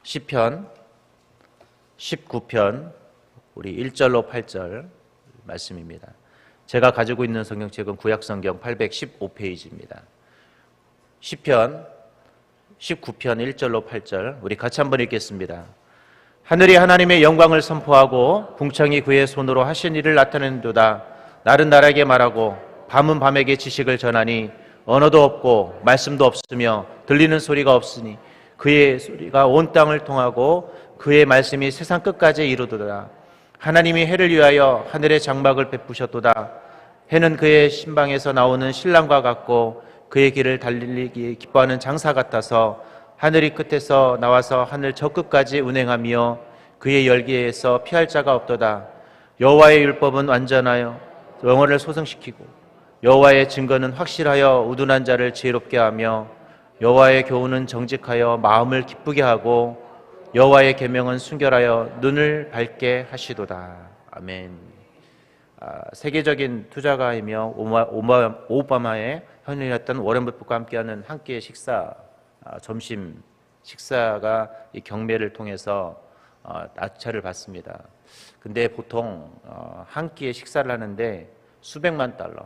시편 19편 우리 1절로 8절 말씀입니다. 제가 가지고 있는 성경책은 구약성경 815페이지입니다. 시편 19편 1절로 8절 우리 같이 한번 읽겠습니다. 하늘이 하나님의 영광을 선포하고 궁창이 그의 손으로 하신 일을 나타내는도다. 날은 날에게 말하고 밤은 밤에게 지식을 전하니 언어도 없고 말씀도 없으며 들리는 소리가 없으니 그의 소리가 온 땅을 통하고 그의 말씀이 세상 끝까지 이루도다. 하나님이 해를 위하여 하늘의 장막을 베푸셨도다. 해는 그의 신방에서 나오는 신랑과 같고 그의 길을 달리기 기뻐하는 장사 같아서 하늘이 끝에서 나와서 하늘 저 끝까지 운행하며 그의 열기에서 피할 자가 없도다. 여호와의 율법은 완전하여 영혼을 소성시키고 여호와의 증거는 확실하여 우둔한 자를 지혜롭게 하며 여호와의 교훈은 정직하여 마음을 기쁘게 하고 여호와의 계명은 순결하여 눈을 밝게 하시도다. 아멘. 세계적인 투자가이며 오바마의 현인이었던 워런 버핏과 함께하는 한 끼의 식사, 점심 식사가 이 경매를 통해서 낙찰을 받습니다. 근데 보통 한 끼의 식사를 하는데 수백만 달러,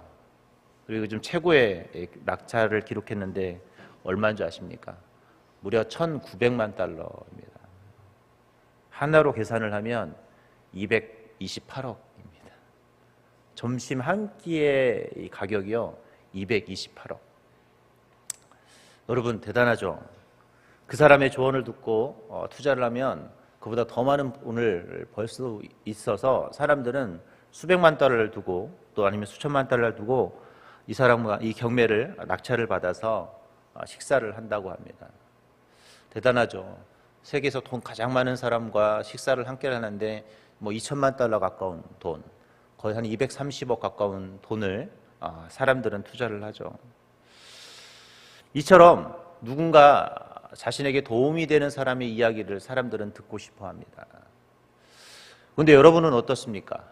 그리고 좀 최고의 낙찰을 기록했는데 얼마인 줄 아십니까? 무려 1,900만 달러입니다. 하나로 계산을 하면 228억입니다. 점심 한 끼의 가격이요 228억. 여러분 대단하죠? 그 사람의 조언을 듣고 투자를 하면 그보다 더 많은 돈을 벌 수 있어서 사람들은 수백만 달러를 두고 또 아니면 수천만 달러를 두고 이 사람과 이 경매를 낙찰을 받아서 식사를 한다고 합니다. 대단하죠. 세계에서 돈 가장 많은 사람과 식사를 함께 하는데 뭐 2천만 달러 가까운 돈, 거의 한 230억 가까운 돈을 사람들은 투자를 하죠. 이처럼 누군가 자신에게 도움이 되는 사람의 이야기를 사람들은 듣고 싶어 합니다. 그런데 여러분은 어떻습니까?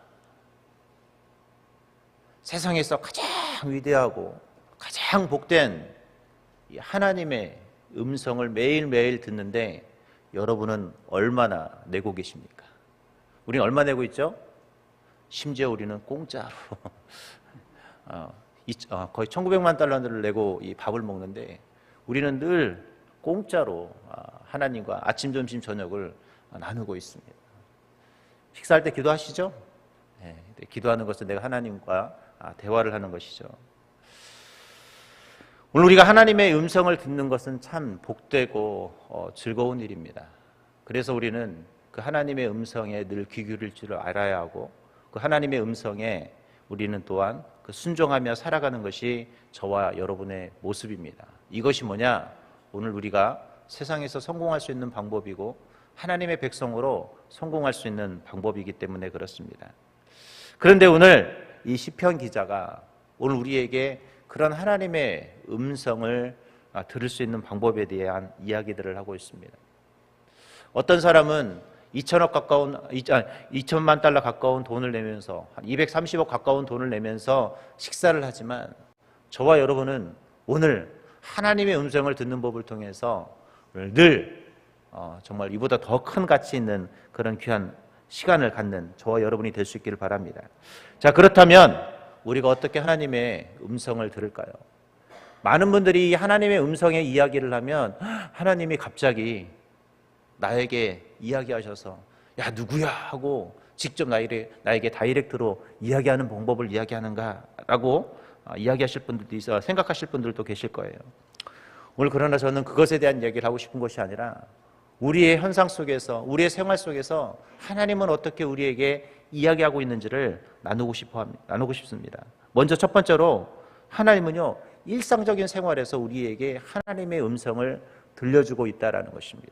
세상에서 가장 위대하고 가장 복된 하나님의 음성을 매일매일 듣는데 여러분은 얼마나 내고 계십니까? 우리는 얼마 내고 있죠? 심지어 우리는 공짜로 거의 1,900만 달러를 내고 이 밥을 먹는데 우리는 늘 공짜로 하나님과 아침, 점심, 저녁을 나누고 있습니다. 식사할 때 기도하시죠? 네, 기도하는 것은 내가 하나님과 대화를 하는 것이죠. 오늘 우리가 하나님의 음성을 듣는 것은 참 복되고 즐거운 일입니다. 그래서 우리는 그 하나님의 음성에 늘 귀 기울일 줄 알아야 하고 그 하나님의 음성에 우리는 또한 그 순종하며 살아가는 것이 저와 여러분의 모습입니다. 이것이 뭐냐? 오늘 우리가 세상에서 성공할 수 있는 방법이고 하나님의 백성으로 성공할 수 있는 방법이기 때문에 그렇습니다. 그런데 오늘 이 시편 기자가 오늘 우리에게 그런 하나님의 음성을 들을 수 있는 방법에 대한 이야기들을 하고 있습니다. 어떤 사람은 2천만 달러 가까운 돈을 내면서 한 230억 가까운 돈을 내면서 식사를 하지만 저와 여러분은 오늘 하나님의 음성을 듣는 법을 통해서 늘 정말 이보다 더 큰 가치 있는 그런 귀한 시간을 갖는 저와 여러분이 될 수 있기를 바랍니다. 자, 그렇다면 우리가 어떻게 하나님의 음성을 들을까요? 많은 분들이 하나님의 음성의 이야기를 하면 하나님이 갑자기 나에게 이야기하셔서 야 누구야 하고 직접 나에게 다이렉트로 이야기하는 방법을 이야기하는가 라고 이야기하실 분들도 있어 생각하실 분들도 계실 거예요. 오늘 그러나 저는 그것에 대한 이야기를 하고 싶은 것이 아니라 우리의 현상 속에서 우리의 생활 속에서 하나님은 어떻게 우리에게 이야기하고 있는지를 나누고 싶습니다. 먼저 첫 번째로 하나님은요 일상적인 생활에서 우리에게 하나님의 음성을 들려주고 있다라는 것입니다.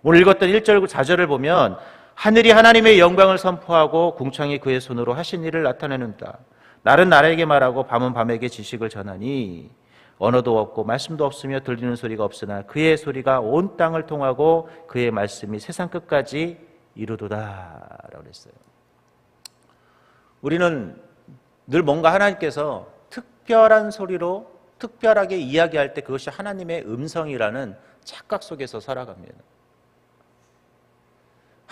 오늘 읽었던 1절 4절을 보면 하늘이 하나님의 영광을 선포하고 궁창이 그의 손으로 하신 일을 나타내는다. 날은 날에게 말하고 밤은 밤에게 지식을 전하니 언어도 없고 말씀도 없으며 들리는 소리가 없으나 그의 소리가 온 땅을 통하고 그의 말씀이 세상 끝까지 이루도다 라고 했어요. 우리는 늘 뭔가 하나님께서 특별한 소리로 특별하게 이야기할 때 그것이 하나님의 음성이라는 착각 속에서 살아갑니다.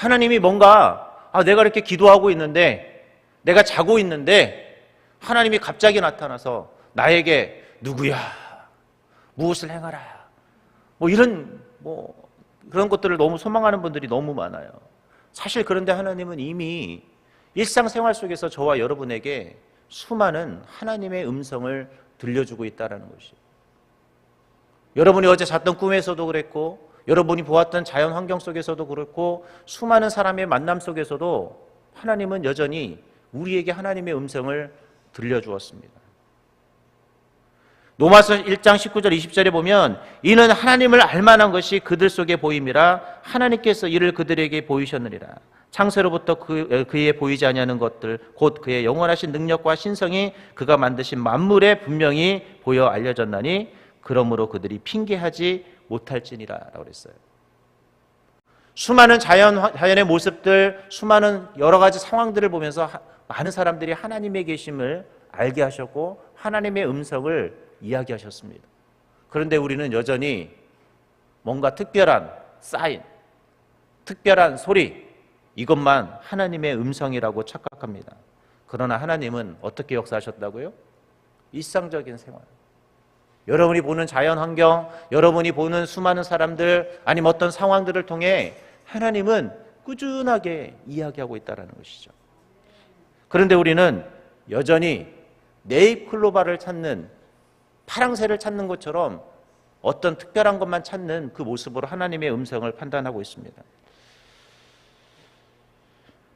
하나님이 뭔가 내가 이렇게 기도하고 있는데, 내가 자고 있는데 하나님이 갑자기 나타나서 나에게 누구야, 무엇을 행하라, 그런 것들을 너무 소망하는 분들이 너무 많아요. 사실 그런데 하나님은 이미 일상생활 속에서 저와 여러분에게 수많은 하나님의 음성을 들려주고 있다는 것이에요. 여러분이 어제 잤던 꿈에서도 그랬고, 여러분이 보았던 자연 환경 속에서도 그렇고, 수많은 사람의 만남 속에서도 하나님은 여전히 우리에게 하나님의 음성을 들려주었습니다. 로마서 1장 19절 20절에 보면 이는 하나님을 알만한 것이 그들 속에 보임이라 하나님께서 이를 그들에게 보이셨느니라. 창세로부터 그에 보이지 아니하는 것들 곧 그의 영원하신 능력과 신성이 그가 만드신 만물에 분명히 보여 알려졌나니 그러므로 그들이 핑계하지 못할지니라 라고 그랬어요. 수많은 자연의 모습들, 수많은 여러 가지 상황들을 보면서 많은 사람들이 하나님의 계심을 알게 하셨고 하나님의 음성을 이야기하셨습니다. 그런데 우리는 여전히 뭔가 특별한 사인, 특별한 소리, 이것만 하나님의 음성이라고 착각합니다. 그러나 하나님은 어떻게 역사하셨다고요? 일상적인 생활, 여러분이 보는 자연 환경, 여러분이 보는 수많은 사람들, 아니면 어떤 상황들을 통해 하나님은 꾸준하게 이야기하고 있다는 것이죠. 그런데 우리는 여전히 네잎클로바를 찾는, 파랑새를 찾는 것처럼 어떤 특별한 것만 찾는 그 모습으로 하나님의 음성을 판단하고 있습니다.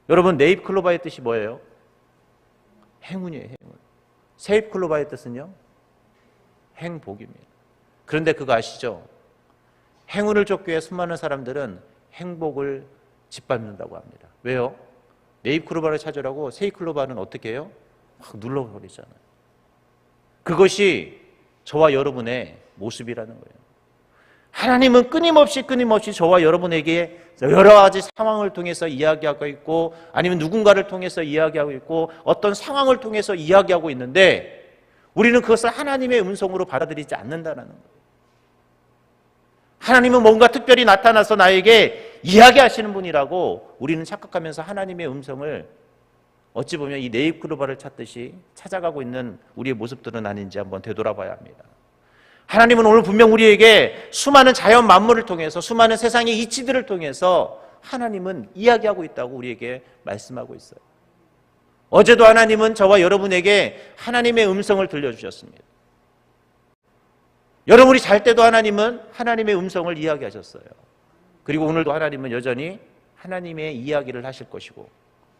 여러분, 네잎클로바의 뜻이 뭐예요? 행운이에요, 행운. 세잎클로바의 뜻은요? 행복입니다. 그런데 그거 아시죠? 행운을 쫓기 위해 수많은 사람들은 행복을 짓밟는다고 합니다. 왜요? 네잎클로바를 찾으라고 세잎클로바는 어떻게 해요? 막 눌러버리잖아요. 그것이 저와 여러분의 모습이라는 거예요. 하나님은 끊임없이 저와 여러분에게 여러 가지 상황을 통해서 이야기하고 있고, 아니면 누군가를 통해서 이야기하고 있고, 어떤 상황을 통해서 이야기하고 있는데 우리는 그것을 하나님의 음성으로 받아들이지 않는다는 거예요. 하나님은 뭔가 특별히 나타나서 나에게 이야기하시는 분이라고 우리는 착각하면서 하나님의 음성을 어찌 보면 이 네잎클로바를 찾듯이 찾아가고 있는 우리의 모습들은 아닌지 한번 되돌아봐야 합니다. 하나님은 오늘 분명 우리에게 수많은 자연 만물을 통해서, 수많은 세상의 이치들을 통해서 하나님은 이야기하고 있다고 우리에게 말씀하고 있어요. 어제도 하나님은 저와 여러분에게 하나님의 음성을 들려주셨습니다. 여러분이 잘 때도 하나님은 하나님의 음성을 이야기하셨어요. 그리고 오늘도 하나님은 여전히 하나님의 이야기를 하실 것이고,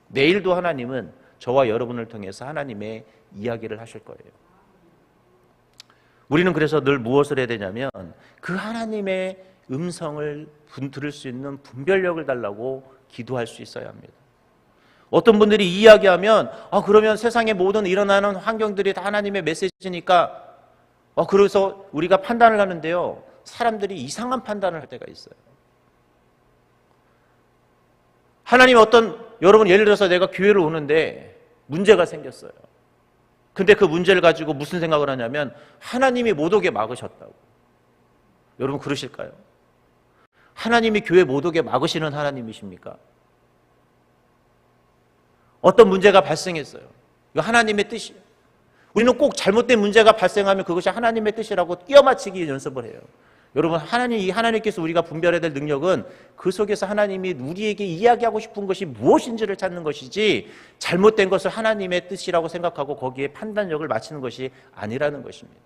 내일도 하나님은 저와 여러분을 통해서 하나님의 이야기를 하실 거예요. 우리는 그래서 늘 무엇을 해야 되냐면 그 하나님의 음성을 들을 수 있는 분별력을 달라고 기도할 수 있어야 합니다. 어떤 분들이 이야기하면 그러면 세상의 모든 일어나는 환경들이 다 하나님의 메시지니까 그래서 우리가 판단을 하는데요, 사람들이 이상한 판단을 할 때가 있어요. 하나님 여러분 예를 들어서 내가 교회를 오는데 문제가 생겼어요. 근데 그 문제를 가지고 무슨 생각을 하냐면 하나님이 못 오게 막으셨다고. 여러분 그러실까요? 하나님이 교회 못 오게 막으시는 하나님이십니까? 어떤 문제가 발생했어요. 이거 하나님의 뜻이에요. 우리는 꼭 잘못된 문제가 발생하면 그것이 하나님의 뜻이라고 끼워 맞추기 연습을 해요. 여러분, 하나님께서 우리가 분별해야 될 능력은 그 속에서 하나님이 우리에게 이야기하고 싶은 것이 무엇인지를 찾는 것이지, 잘못된 것을 하나님의 뜻이라고 생각하고 거기에 판단력을 맞추는 것이 아니라는 것입니다.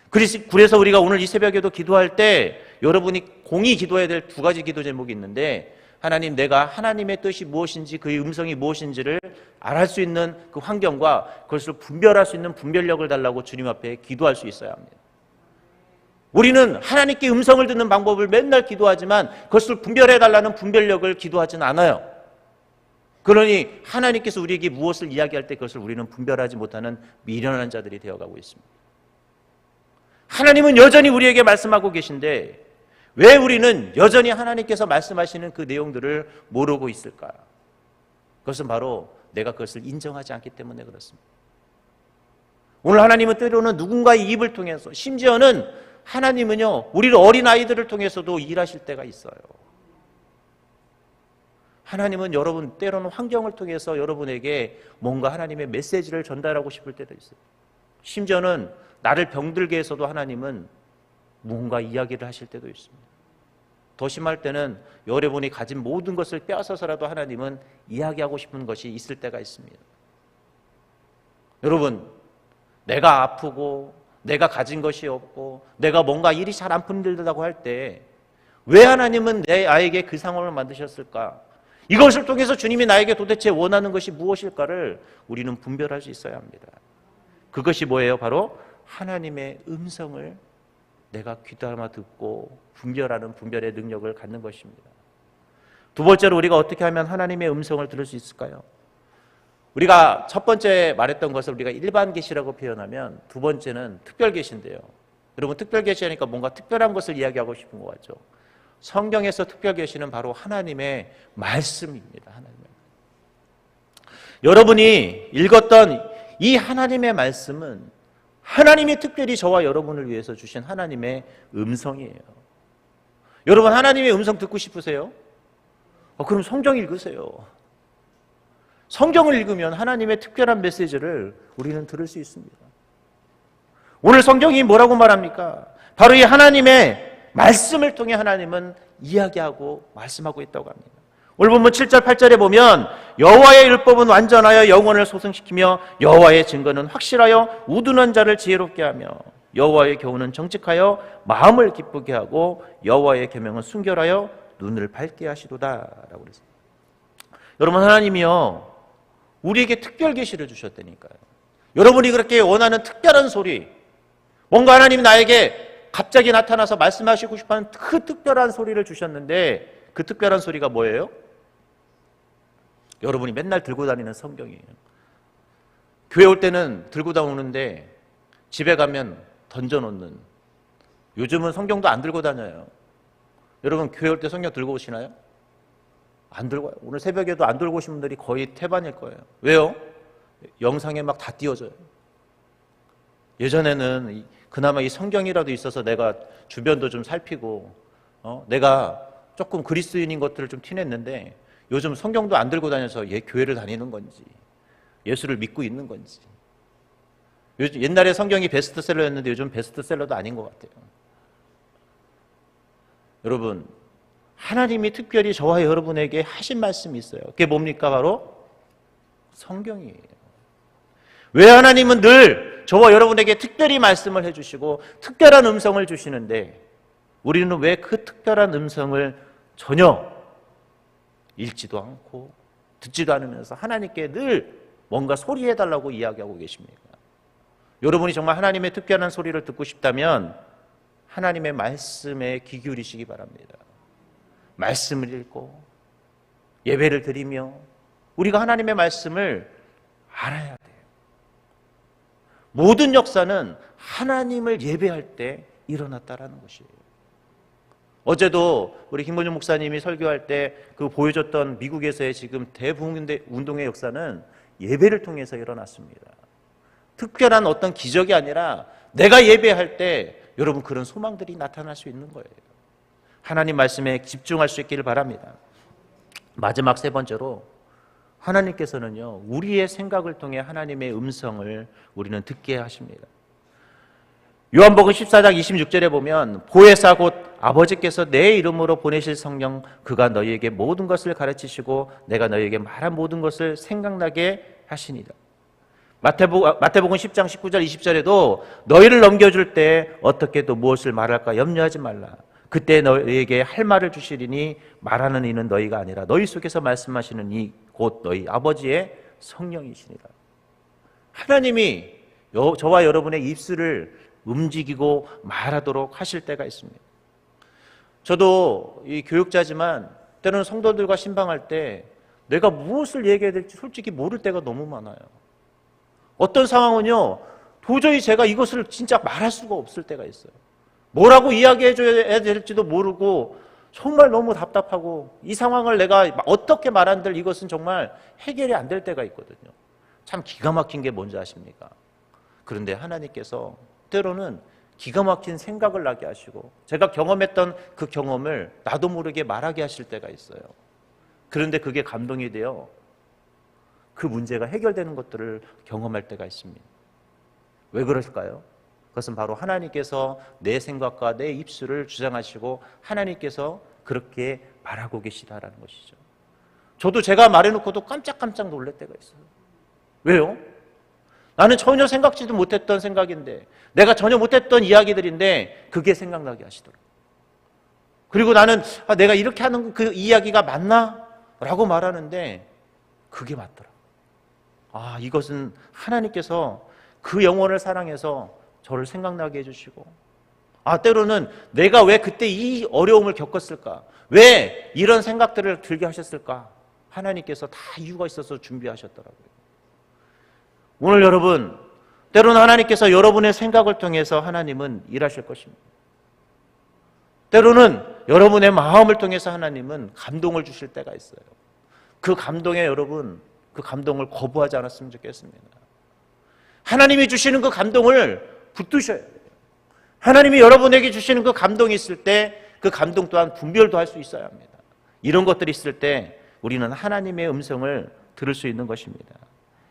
그래서 우리가 오늘 이 새벽에도 기도할 때 여러분이 공히 기도해야 될 두 가지 기도 제목이 있는데, 하나님, 내가 하나님의 뜻이 무엇인지, 그의 음성이 무엇인지를 알할 수 있는 그 환경과 그것을 분별할 수 있는 분별력을 달라고 주님 앞에 기도할 수 있어야 합니다. 우리는 하나님께 음성을 듣는 방법을 맨날 기도하지만 그것을 분별해달라는 분별력을 기도하지는 않아요. 그러니 하나님께서 우리에게 무엇을 이야기할 때 그것을 우리는 분별하지 못하는 미련한 자들이 되어가고 있습니다. 하나님은 여전히 우리에게 말씀하고 계신데 왜 우리는 여전히 하나님께서 말씀하시는 그 내용들을 모르고 있을까? 그것은 바로 내가 그것을 인정하지 않기 때문에 그렇습니다. 오늘 하나님은 때로는 누군가의 입을 통해서, 심지어는 하나님은요, 우리를 어린아이들을 통해서도 일하실 때가 있어요. 하나님은 여러분 때로는 환경을 통해서 여러분에게 뭔가 하나님의 메시지를 전달하고 싶을 때도 있어요. 심지어는 나를 병들게 해서도 하나님은 무언가 이야기를 하실 때도 있습니다. 더 심할 때는 여러분이 가진 모든 것을 빼앗아서라도 하나님은 이야기하고 싶은 것이 있을 때가 있습니다. 여러분, 내가 아프고 내가 가진 것이 없고 내가 뭔가 일이 잘 안 풀린다고 할 때 왜 하나님은 내 아이에게 그 상황을 만드셨을까? 이것을 통해서 주님이 나에게 도대체 원하는 것이 무엇일까를 우리는 분별할 수 있어야 합니다. 그것이 뭐예요? 바로 하나님의 음성을 내가 귀담아 듣고 분별하는 분별의 능력을 갖는 것입니다. 두 번째로 우리가 어떻게 하면 하나님의 음성을 들을 수 있을까요? 우리가 첫 번째 말했던 것을 우리가 일반 계시라고 표현하면 두 번째는 특별 계시인데요. 여러분, 특별 계시하니까 뭔가 특별한 것을 이야기하고 싶은 것 같죠? 성경에서 특별 계시는 바로 하나님의 말씀입니다. 하나님의. 여러분이 읽었던 이 하나님의 말씀은 하나님이 특별히 저와 여러분을 위해서 주신 하나님의 음성이에요. 여러분, 하나님의 음성 듣고 싶으세요? 그럼 성경 읽으세요. 성경을 읽으면 하나님의 특별한 메시지를 우리는 들을 수 있습니다. 오늘 성경이 뭐라고 말합니까? 바로 이 하나님의 말씀을 통해 하나님은 이야기하고 말씀하고 있다고 합니다. 오늘 본문 7절 8절에 보면 여호와의 율법은 완전하여 영혼을 소생시키며 여호와의 증거는 확실하여 우둔한 자를 지혜롭게 하며 여호와의 교훈은 정직하여 마음을 기쁘게 하고 여호와의 계명은 순결하여 눈을 밝게 하시도다 라고 그랬습니다. 여러분, 하나님이요 우리에게 특별 계시를 주셨다니까요. 여러분이 그렇게 원하는 특별한 소리, 뭔가 하나님이 나에게 갑자기 나타나서 말씀하시고 싶어하는 그 특별한 소리를 주셨는데 그 특별한 소리가 뭐예요? 여러분이 맨날 들고 다니는 성경이에요. 교회 올 때는 들고 다니는데 집에 가면 던져놓는, 요즘은 성경도 안 들고 다녀요. 여러분, 교회 올 때 성경 들고 오시나요? 안 들고 와요. 오늘 새벽에도 안 들고 오신 분들이 거의 태반일 거예요. 왜요? 영상에 막 다 띄워져요. 예전에는 그나마 이 성경이라도 있어서 내가 주변도 좀 살피고 내가 조금 그리스도인인 것들을 좀 티냈는데 요즘 성경도 안 들고 다녀서 교회를 다니는 건지 예수를 믿고 있는 건지. 요즘 옛날에 성경이 베스트셀러였는데 요즘 베스트셀러도 아닌 것 같아요. 여러분, 하나님이 특별히 저와 여러분에게 하신 말씀이 있어요. 그게 뭡니까? 바로 성경이에요. 왜 하나님은 늘 저와 여러분에게 특별히 말씀을 해주시고 특별한 음성을 주시는데 우리는 왜 그 특별한 음성을 전혀 읽지도 않고 듣지도 않으면서 하나님께 늘 뭔가 소리해달라고 이야기하고 계십니까? 여러분이 정말 하나님의 특별한 소리를 듣고 싶다면 하나님의 말씀에 귀 기울이시기 바랍니다. 말씀을 읽고 예배를 드리며 우리가 하나님의 말씀을 알아야 돼요. 모든 역사는 하나님을 예배할 때 일어났다라는 것이에요. 어제도 우리 김건준 목사님이 설교할 때 그 보여줬던 미국에서의 지금 대북운동의 역사는 예배를 통해서 일어났습니다. 특별한 어떤 기적이 아니라 내가 예배할 때 여러분 그런 소망들이 나타날 수 있는 거예요. 하나님 말씀에 집중할 수 있기를 바랍니다. 마지막 세 번째로 하나님께서는요 우리의 생각을 통해 하나님의 음성을 우리는 듣게 하십니다. 요한복음 14장 26절에 보면 보혜사 곧 아버지께서 내 이름으로 보내실 성령 그가 너희에게 모든 것을 가르치시고 내가 너희에게 말한 모든 것을 생각나게 하시니라. 마태복음 10장 19절 20절에도 너희를 넘겨줄 때 어떻게 또 무엇을 말할까 염려하지 말라. 그때 너희에게 할 말을 주시리니 말하는 이는 너희가 아니라 너희 속에서 말씀하시는 이 곧 너희 아버지의 성령이시니라. 하나님이 저와 여러분의 입술을 움직이고 말하도록 하실 때가 있습니다. 저도 이 교육자지만 때로는 성도들과 신방할 때 내가 무엇을 얘기해야 될지 솔직히 모를 때가 너무 많아요. 어떤 상황은요 도저히 제가 이것을 진짜 말할 수가 없을 때가 있어요. 뭐라고 이야기해줘야 될지도 모르고 정말 너무 답답하고 이 상황을 내가 어떻게 말한들 이것은 정말 해결이 안 될 때가 있거든요. 참 기가 막힌 게 뭔지 아십니까? 그런데 하나님께서 때로는 기가 막힌 생각을 나게 하시고 제가 경험했던 그 경험을 나도 모르게 말하게 하실 때가 있어요. 그런데 그게 감동이 되어 그 문제가 해결되는 것들을 경험할 때가 있습니다. 왜 그럴까요? 그것은 바로 하나님께서 내 생각과 내 입술을 주장하시고 하나님께서 그렇게 말하고 계시다라는 것이죠. 저도 제가 말해놓고도 깜짝깜짝 놀랄 때가 있어요. 왜요? 나는 전혀 생각지도 못했던 생각인데, 내가 전혀 못했던 이야기들인데 그게 생각나게 하시더라고요. 그리고 나는 내가 이렇게 하는 그 이야기가 맞나? 라고 말하는데 그게 맞더라고요. 이것은 하나님께서 그 영혼을 사랑해서 저를 생각나게 해주시고, 때로는 내가 왜 그때 이 어려움을 겪었을까? 왜 이런 생각들을 들게 하셨을까? 하나님께서 다 이유가 있어서 준비하셨더라고요. 오늘 여러분, 때로는 하나님께서 여러분의 생각을 통해서 하나님은 일하실 것입니다. 때로는 여러분의 마음을 통해서 하나님은 감동을 주실 때가 있어요. 그 감동에 여러분, 그 감동을 거부하지 않았으면 좋겠습니다. 하나님이 주시는 그 감동을 붙드셔야 돼요. 하나님이 여러분에게 주시는 그 감동이 있을 때 그 감동 또한 분별도 할 수 있어야 합니다. 이런 것들이 있을 때 우리는 하나님의 음성을 들을 수 있는 것입니다.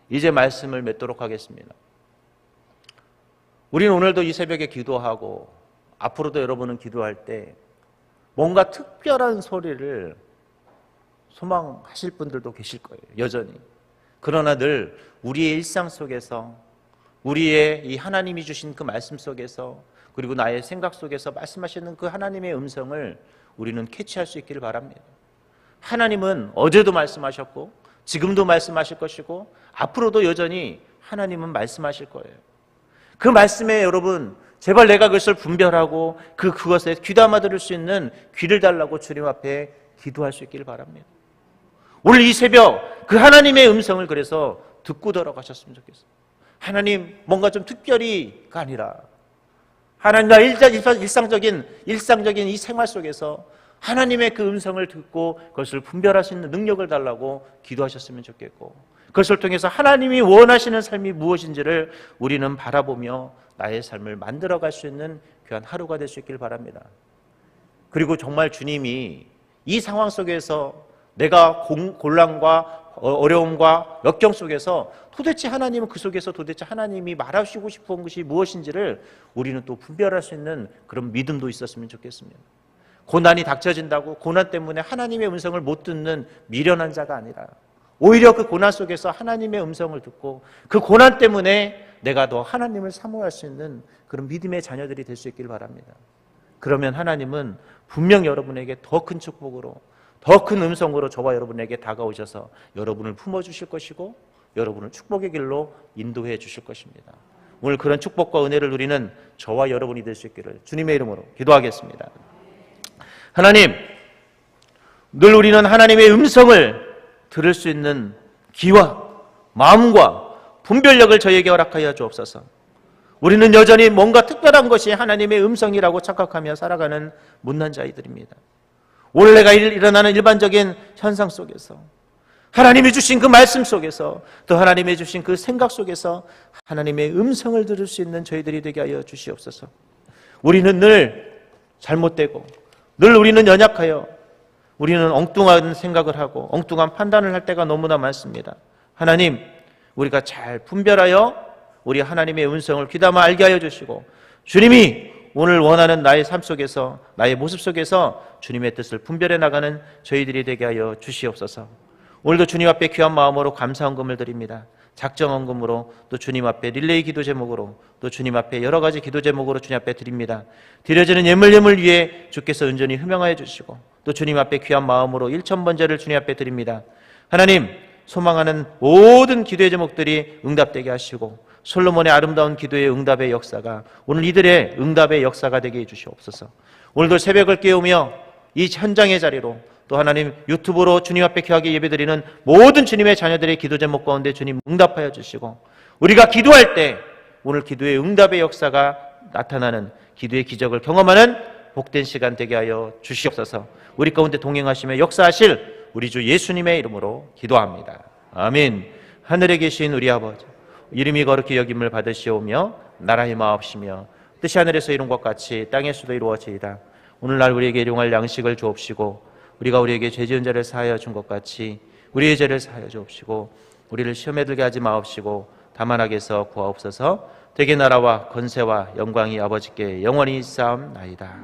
이제 말씀을 맺도록 하겠습니다. 우리는 오늘도 이 새벽에 기도하고 앞으로도 여러분은 기도할 때 뭔가 특별한 소리를 소망하실 분들도 계실 거예요. 여전히. 그러나 늘 우리의 일상 속에서, 우리의 이 하나님이 주신 그 말씀 속에서, 그리고 나의 생각 속에서 말씀하시는 그 하나님의 음성을 우리는 캐치할 수 있기를 바랍니다. 하나님은 어제도 말씀하셨고 지금도 말씀하실 것이고 앞으로도 여전히 하나님은 말씀하실 거예요. 그 말씀에 여러분, 제발 내가 그것을 분별하고 그것에 귀담아 들을 수 있는 귀를 달라고 주님 앞에 기도할 수 있기를 바랍니다. 오늘 이 새벽 그 하나님의 음성을 그래서 듣고 돌아가셨으면 좋겠어요. 하나님, 뭔가 좀 특별히가 아니라 하나님과 일상적인 이 생활 속에서 하나님의 그 음성을 듣고 그것을 분별할 수 있는 능력을 달라고 기도하셨으면 좋겠고, 그것을 통해서 하나님이 원하시는 삶이 무엇인지를 우리는 바라보며 나의 삶을 만들어갈 수 있는 귀한 하루가 될 수 있길 바랍니다. 그리고 정말 주님이 이 상황 속에서 내가 곤란과 어려움과 역경 속에서 도대체 하나님은 그 속에서 도대체 하나님이 말하시고 싶은 것이 무엇인지를 우리는 또 분별할 수 있는 그런 믿음도 있었으면 좋겠습니다. 고난이 닥쳐진다고 고난 때문에 하나님의 음성을 못 듣는 미련한 자가 아니라 오히려 그 고난 속에서 하나님의 음성을 듣고 그 고난 때문에 내가 더 하나님을 사모할 수 있는 그런 믿음의 자녀들이 될 수 있길 바랍니다. 그러면 하나님은 분명 여러분에게 더 큰 축복으로, 더 큰 음성으로 저와 여러분에게 다가오셔서 여러분을 품어주실 것이고 여러분을 축복의 길로 인도해 주실 것입니다. 오늘 그런 축복과 은혜를 누리는 저와 여러분이 될 수 있기를 주님의 이름으로 기도하겠습니다. 하나님, 늘 우리는 하나님의 음성을 들을 수 있는 귀와 마음과 분별력을 저에게 허락하여 주옵소서. 우리는 여전히 뭔가 특별한 것이 하나님의 음성이라고 착각하며 살아가는 못난 자이들입니다. 오늘 내가 일어나는 일반적인 현상 속에서, 하나님이 주신 그 말씀 속에서, 또 하나님이 주신 그 생각 속에서 하나님의 음성을 들을 수 있는 저희들이 되게 하여 주시옵소서. 우리는 늘 잘못되고 늘 우리는 연약하여 우리는 엉뚱한 생각을 하고 엉뚱한 판단을 할 때가 너무나 많습니다. 하나님, 우리가 잘 분별하여 우리 하나님의 음성을 귀담아 알게 하여 주시고, 주님이 오늘 원하는 나의 삶 속에서, 나의 모습 속에서 주님의 뜻을 분별해 나가는 저희들이 되게 하여 주시옵소서. 오늘도 주님 앞에 귀한 마음으로 감사 헌금을 드립니다. 작정 헌금으로, 또 주님 앞에 릴레이 기도 제목으로, 또 주님 앞에 여러 가지 기도 제목으로 주님 앞에 드립니다. 드려지는 예물을 위해 주께서 은전히 흠양하여 주시고, 또 주님 앞에 귀한 마음으로 1,000번제를 주님 앞에 드립니다. 하나님, 소망하는 모든 기도의 제목들이 응답되게 하시고 솔로몬의 아름다운 기도의 응답의 역사가 오늘 이들의 응답의 역사가 되게 해주시옵소서. 오늘도 새벽을 깨우며 이 현장의 자리로, 또 하나님 유튜브로 주님 앞에 귀하게 예배드리는 모든 주님의 자녀들의 기도 제목 가운데 주님 응답하여 주시고, 우리가 기도할 때 오늘 기도의 응답의 역사가 나타나는 기도의 기적을 경험하는 복된 시간 되게 하여 주시옵소서. 우리 가운데 동행하시며 역사하실 우리 주 예수님의 이름으로 기도합니다. 아멘. 하늘에 계신 우리 아버지, 이름이 거룩히 여김을 받으시오며 나라의 마옵시며 뜻이 하늘에서 이룬 것 같이 땅에서도 이루어지이다. 오늘날 우리에게 일용할 양식을 주옵시고 우리가 우리에게 죄 지은 자를 사하여 준 것 같이 우리의 죄를 사하여 주옵시고 우리를 시험에 들게 하지 마옵시고 다만 악에서 구하옵소서. 대개 나라와 권세와 영광이 아버지께 영원히 있사옵나이다.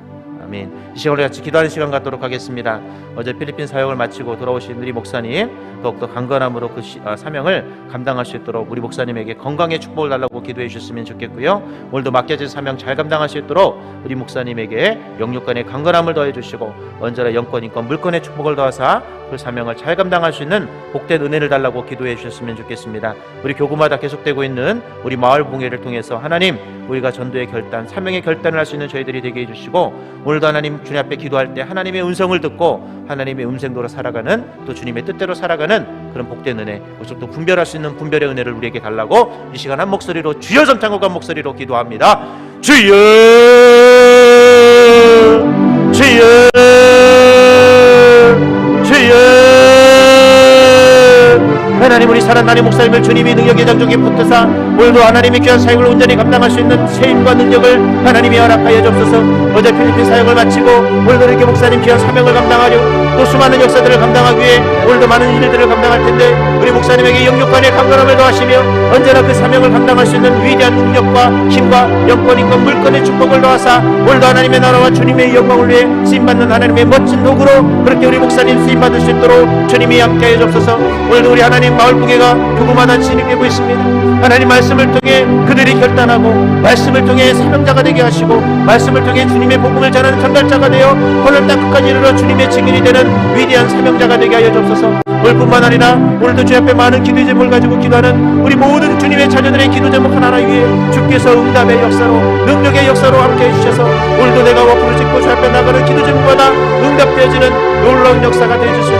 아멘. 이 시간을 같이 기도하는 시간 갖도록 하겠습니다. 어제 필리핀 사역을 마치고 돌아오신 우리 목사님 더욱더 강건함으로 그 사명을 감당할 수 있도록 우리 목사님에게 건강의 축복을 달라고 기도해 주셨으면 좋겠고요. 오늘도 맡겨진 사명 잘 감당할 수 있도록 우리 목사님에게 영육간의 강건함을 더해 주시고 언제나 영권, 인권, 물권의 축복을 더하사 그 사명을 잘 감당할 수 있는 복된 은혜를 달라고 기도해 주셨으면 좋겠습니다. 우리 교구마다 계속되고 있는 우리 마을 붕괴를 통해서 하나님 우리가 전도의 결단, 사명의 결단을 할 수 있는 저희들이 되게 해주시고 오늘도 하나님 주님 앞에 기도할 때 하나님의 음성을 듣고 하나님의 음성대로 살아가는 또 주님의 뜻대로 살아가는 그런 복된 은혜, 그것을 분별할 수 있는 분별의 은혜를 우리에게 달라고 이 시간 한 목소리로 주여 점창곡한 목소리로 기도합니다. 주여 주여 주여. 하나님 우리 살아나는 목사님을 주님이 능력의 장족에 붙드사 오늘도 하나님의 귀한 사역을 온전히 감당할 수 있는 세임과 능력을 하나님이 허락하여 주옵소서. 어제 필리핀 사역을 마치고 오늘도 이렇게 목사님 귀한 사명을 감당하려 또 수많은 역사들을 감당하기 위해 오늘도 많은 일들을 감당할 텐데 우리 목사님에게 영육간의 강건함을 더하시며 언제나 그 사명을 감당할 수 있는 위대한 능력과 힘과 영권, 인권, 물권의 축복을 더하사 오늘도 하나님의 나라와 주님의 영광을 위해 쓰임받는 하나님의 멋진 도구로 그렇게 우리 목사님 쓰임받을 수 있도록 주님이 함께하여 주옵소서. 오늘도 우리 하나님 마을 붕괴가 교구마다 진행되고 있습니다. 하나님 말씀을 통해 그들이 결단하고 말씀을 통해 사명자가 되게 하시고 말씀을 통해 주님의 복음을 전하는 전달자가 되어 오늘 땅 끝까지 이르러 주님의 증인이 되는 위대한 사명자가 되게 하여 주옵소서. 오늘뿐만 아니라 오늘도 주 앞에 많은 기도 제목을 가지고 기도하는 우리 모든 주님의 자녀들의 기도 제목 하나하나 위에 주께서 응답의 역사로 능력의 역사로 함께해 주셔서 오늘도 내가 와플을 짓고 주 앞에 나가는 기도 제목마다 응답되어지는 놀라운 역사가 되어주실